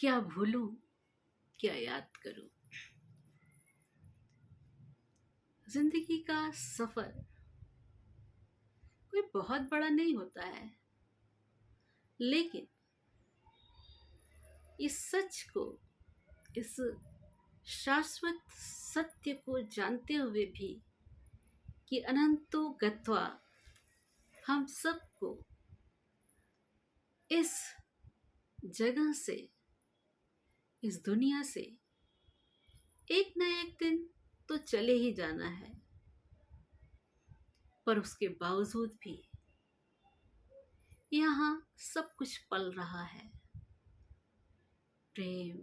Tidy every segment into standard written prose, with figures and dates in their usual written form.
क्या भूलूं, क्या याद करूं। जिंदगी का सफर कोई बहुत बड़ा नहीं होता है, लेकिन इस सच को, इस शाश्वत सत्य को जानते हुए भी कि अनंतो गत्वा हम सबको इस जगह से, इस दुनिया से एक न एक दिन तो चले ही जाना है, पर उसके बावजूद भी यहाँ सब कुछ पल रहा है। प्रेम,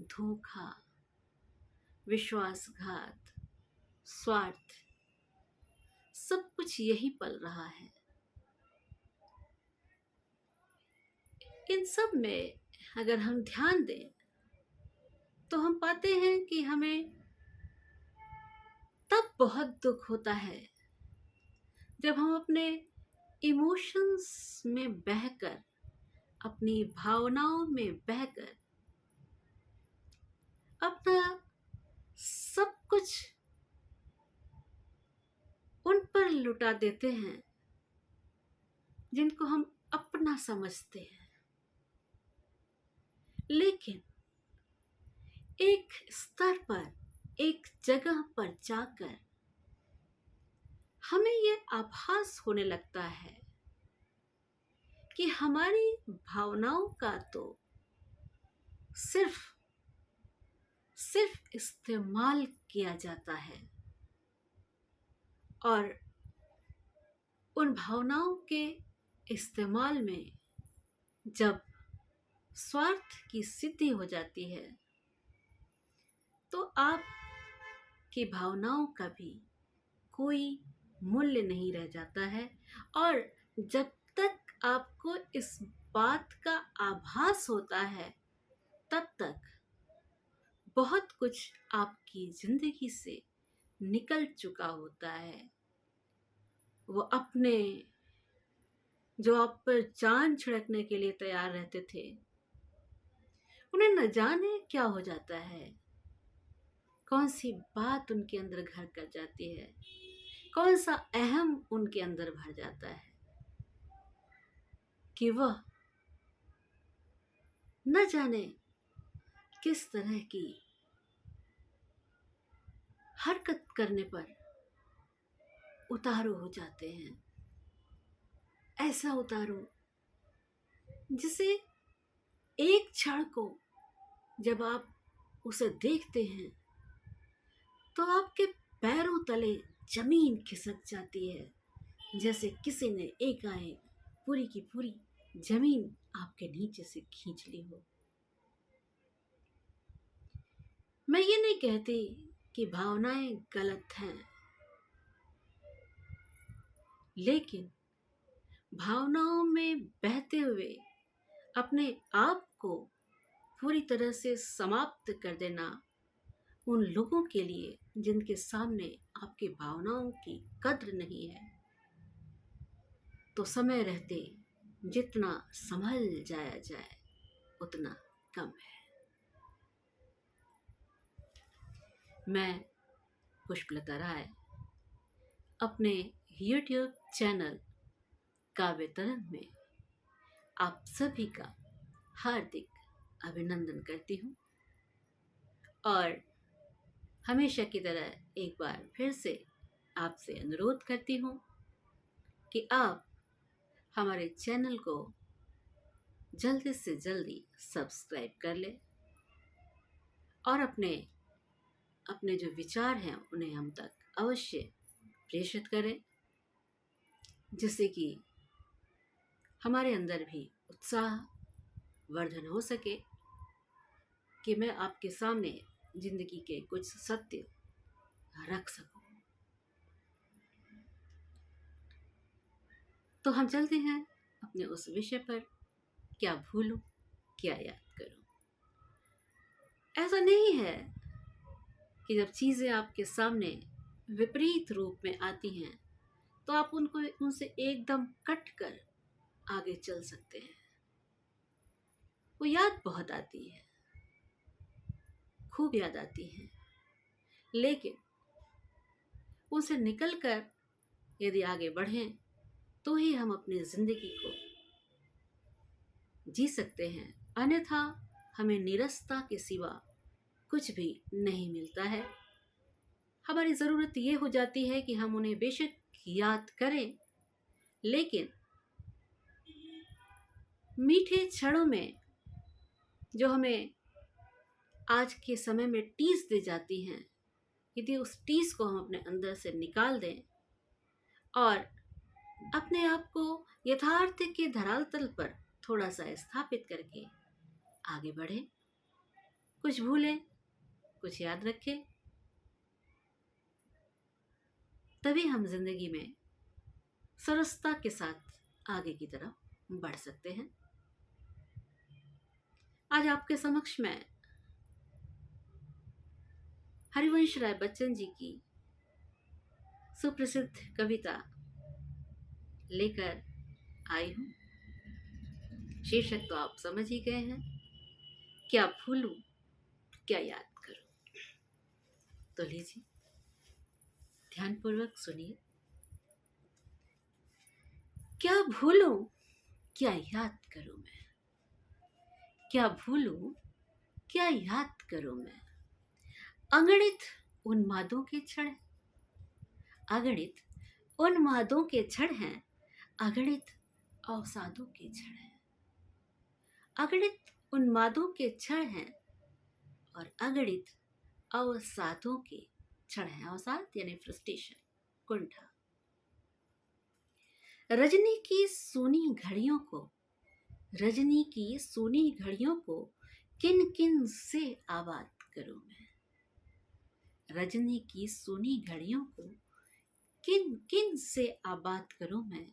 धोखा, विश्वासघात, स्वार्थ, सब कुछ यही पल रहा है। इन सब में अगर हम ध्यान दें तो हम पाते हैं कि हमें तब बहुत दुख होता है जब हम अपने इमोशंस में बहकर, अपनी भावनाओं में बहकर अपना सब कुछ उन पर लुटा देते हैं जिनको हम अपना समझते हैं। लेकिन एक स्तर पर, एक जगह पर जाकर हमें ये आभास होने लगता है कि हमारी भावनाओं का तो सिर्फ इस्तेमाल किया जाता है, और उन भावनाओं के इस्तेमाल में जब स्वार्थ की सिद्धि हो जाती है तो आपकी भावनाओं का भी कोई मूल्य नहीं रह जाता है। और जब तक आपको इस बात का आभास होता है तब तक बहुत कुछ आपकी जिंदगी से निकल चुका होता है। वो अपने जो आप पर जान छिड़कने के लिए तैयार रहते थे, उन्हें न जाने क्या हो जाता है, कौन सी बात उनके अंदर घर कर जाती है, कौन सा अहम उनके अंदर भर जाता है कि वह न जाने किस तरह की हरकत करने पर उतारू हो जाते हैं। ऐसा उतारू जिसे एक क्षण को जब आप उसे देखते हैं तो आपके पैरों तले जमीन खिसक जाती है, जैसे किसी ने एकाएक पूरी की पूरी जमीन आपके नीचे से खींच ली हो। मैं ये नहीं कहती कि भावनाएं गलत हैं, लेकिन भावनाओं में बहते हुए अपने आप को पूरी तरह से समाप्त कर देना उन लोगों के लिए जिनके सामने आपकी भावनाओं की कद्र नहीं है, तो समय रहते जितना संभल जाया जाए उतना कम है। मैं पुष्पलता राय अपने YouTube चैनल काव्य तरंग में आप सभी का हार्दिक अभिनंदन करती हूँ, और हमेशा की तरह एक बार फिर से आपसे अनुरोध करती हूँ कि आप हमारे चैनल को जल्दी से जल्दी सब्सक्राइब कर लें और अपने जो विचार हैं उन्हें हम तक अवश्य प्रेषित करें, जिससे कि हमारे अंदर भी उत्साह वर्धन हो सके कि मैं आपके सामने जिंदगी के कुछ सत्य रख सकूं। तो हम चलते हैं अपने उस विषय पर, क्या भूलूं, क्या याद करूं। ऐसा नहीं है कि जब चीजें आपके सामने विपरीत रूप में आती हैं तो आप उनसे एकदम कट कर आगे चल सकते हैं। वो याद बहुत आती है, खूब याद आती है, लेकिन उनसे निकलकर यदि आगे बढ़ें तो ही हम अपनी जिंदगी को जी सकते हैं, अन्यथा हमें निरस्ता के सिवा कुछ भी नहीं मिलता है। हमारी ज़रूरत ये हो जाती है कि हम उन्हें बेशक याद करें, लेकिन मीठे क्षणों में जो हमें आज के समय में टीस दी जाती हैं, यदि उस टीस को हम अपने अंदर से निकाल दें और अपने आप को यथार्थ के धरातल पर थोड़ा सा स्थापित करके आगे बढ़ें, कुछ भूलें कुछ याद रखें, तभी हम जिंदगी में सरसता के साथ आगे की तरफ बढ़ सकते हैं। आज आपके समक्ष मैं हरिवंश राय बच्चन जी की सुप्रसिद्ध कविता लेकर आई हूं। शीर्षक तो आप समझ ही गए हैं, क्या भूलूं क्या याद करूं। तो लीजिए ध्यानपूर्वक सुनिए। क्या भूलूं क्या याद करूं मैं, क्या भूलूं क्या याद करूं मैं। अगणित उन्मादों के क्षण, अगणित उन्मादों के क्षण हैं, अगणित अवसादों के क्षण हैं, अगणित उन्मादों के क्षण हैं और अगणित अवसादों के क्षण हैं। अवसाद यानी फ्रस्ट्रेशन, कुंठा। रजनी की सूनी घड़ियों को, रजनी की सूनी घड़ियों को किन किन से आबाद करूं मैं। रजनी की सूनी घड़ियों को किन किन से आबाद करूं मैं।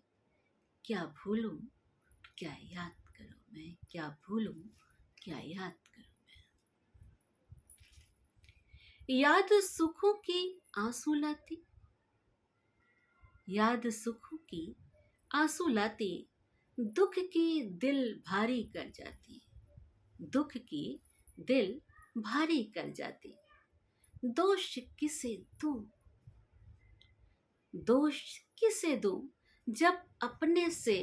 क्या भूलूं क्या याद करूं मैं, क्या भूलूं क्या याद करूं मैं। याद सुखों की आंसू लाती, याद सुखों की आंसू लाती, दुख की दिल भारी कर जाती, दुख की दिल भारी कर जाती। दोष किसे दूं, दोष किसे दूं, जब अपने से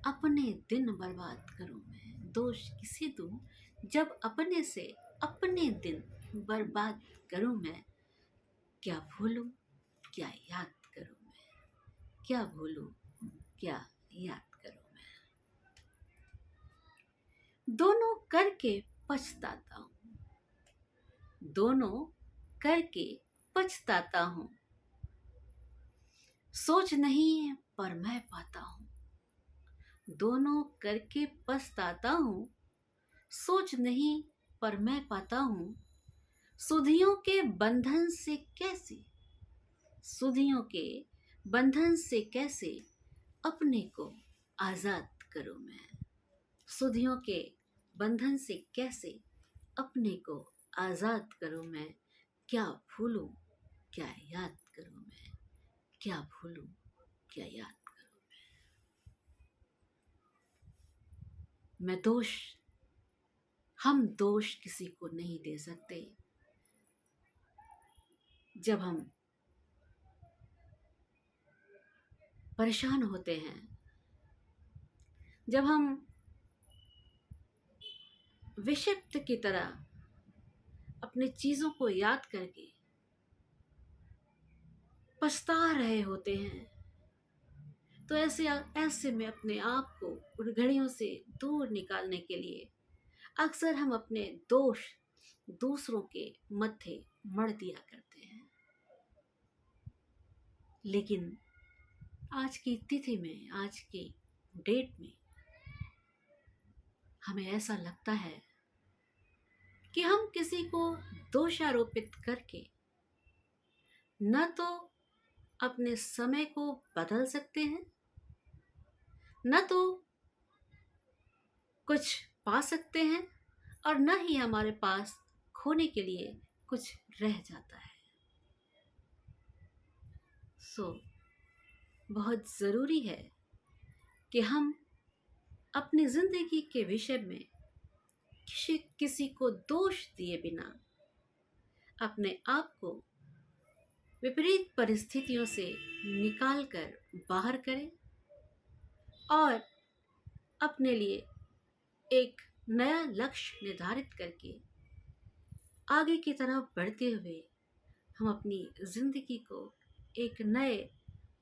अपने दिन बर्बाद करूं मैं। दोष किसे दूं, जब अपने से अपने दिन बर्बाद करूं मैं। क्या भूलूं क्या याद करूं मैं, क्या भूलूं क्या याद करूं मैं। दोनों करके पछताता हूं, दोनों करके पछताता हूं। सोच नहीं पर मैं पाता हूं, दोनों करके पछताता हूं। सोच नहीं पर मैं पाता हूं। सुधियों के बंधन से कैसे, सुधियों के बंधन से कैसे अपने को आजाद करूं मैं। सुधियों के बंधन से कैसे अपने को आजाद करूं मैं। क्या भूलूं क्या याद करूं मैं, क्या भूलूं क्या याद करूं मैं। दोष, हम दोष किसी को नहीं दे सकते। जब हम परेशान होते हैं, जब हम विषिप्त की तरह अपनी चीजों को याद करके पछता रहे होते हैं, तो ऐसे में अपने आप को उन घड़ियों से दूर निकालने के लिए अक्सर हम अपने दोष दूसरों के मत्थे मढ़ दिया करते हैं। लेकिन आज की तिथि में, आज की डेट में हमें ऐसा लगता है कि हम किसी को दोषारोपित करके न तो अपने समय को बदल सकते हैं, न तो कुछ पा सकते हैं, और न ही हमारे पास खोने के लिए कुछ रह जाता है। बहुत ज़रूरी है कि हम अपनी ज़िंदगी के विषय में किसी किसी को दोष दिए बिना अपने आप को विपरीत परिस्थितियों से निकाल कर बाहर करें और अपने लिए एक नया लक्ष्य निर्धारित करके आगे की तरफ बढ़ते हुए हम अपनी जिंदगी को एक नए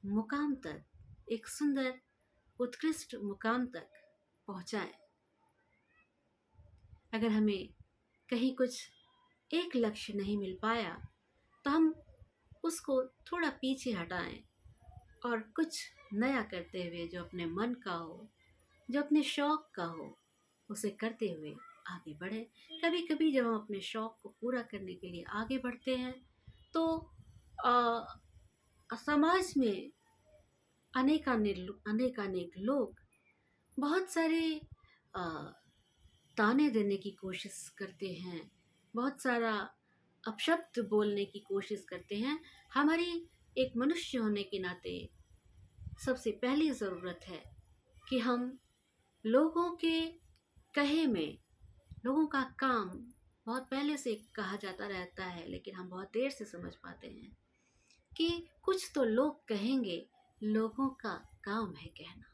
मुकाम तक, एक सुंदर उत्कृष्ट मुकाम तक पहुंचाएं। अगर हमें कहीं कुछ एक लक्ष्य नहीं मिल पाया तो हम उसको थोड़ा पीछे हटाएं और कुछ नया करते हुए जो अपने मन का हो, जो अपने शौक का हो, उसे करते हुए आगे बढ़े। कभी कभी जब हम अपने शौक को पूरा करने के लिए आगे बढ़ते हैं तो समाज में अनेकानेक लोग बहुत सारे आ, ताने देने की कोशिश करते हैं, बहुत सारा अपशब्द बोलने की कोशिश करते हैं। हमारी एक मनुष्य होने के नाते सबसे पहली ज़रूरत है कि हम लोगों के कहे में, लोगों का काम बहुत पहले से कहा जाता रहता है लेकिन हम बहुत देर से समझ पाते हैं कि कुछ तो लोग कहेंगे, लोगों का काम है कहना।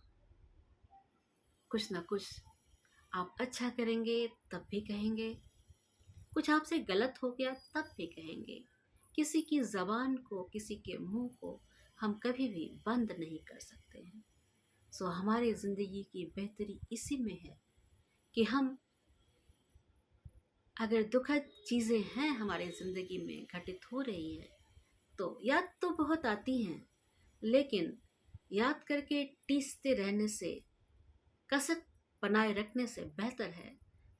कुछ ना कुछ आप अच्छा करेंगे तब भी कहेंगे, कुछ आपसे गलत हो गया तब भी कहेंगे। किसी की ज़बान को, किसी के मुंह को हम कभी भी बंद नहीं कर सकते हैं। सो हमारी ज़िंदगी की बेहतरी इसी में है कि हम, अगर दुखद चीज़ें हैं हमारी ज़िंदगी में घटित हो रही है तो याद तो बहुत आती हैं, लेकिन याद करके टीसते रहने से, कसक बनाए रखने से बेहतर है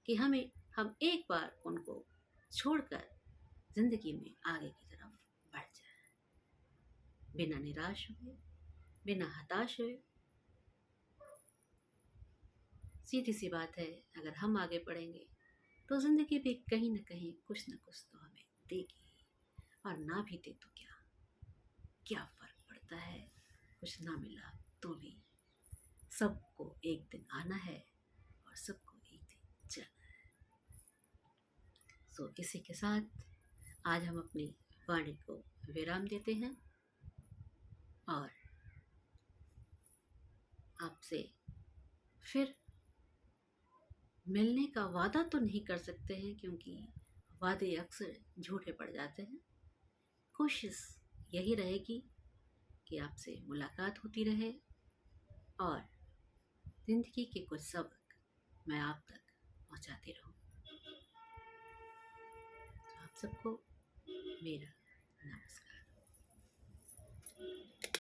कि हम एक बार उनको छोड़कर ज़िंदगी में आगे की तरफ बढ़ जाए, बिना निराश हुए, बिना हताश हुए। सीधी सी बात है, अगर हम आगे बढ़ेंगे तो ज़िंदगी भी कहीं ना कहीं कुछ ना कुछ तो हमें देगी, और ना भी दे तो क्या क्या फ़र्क पड़ता है। कुछ ना मिला तो भी सबको एक दिन आना है और सबको एक दिन जाना है। सो इसी के साथ आज हम अपनी वाणी को विराम देते हैं और आपसे फिर मिलने का वादा तो नहीं कर सकते हैं क्योंकि वादे अक्सर झूठे पड़ जाते हैं। कोशिश यही रहेगी कि आपसे मुलाकात होती रहे और ज़िंदगी के कुछ सबक मैं आप तक पहुंचाती रहूं। तो आप सबको मेरा नमस्कार।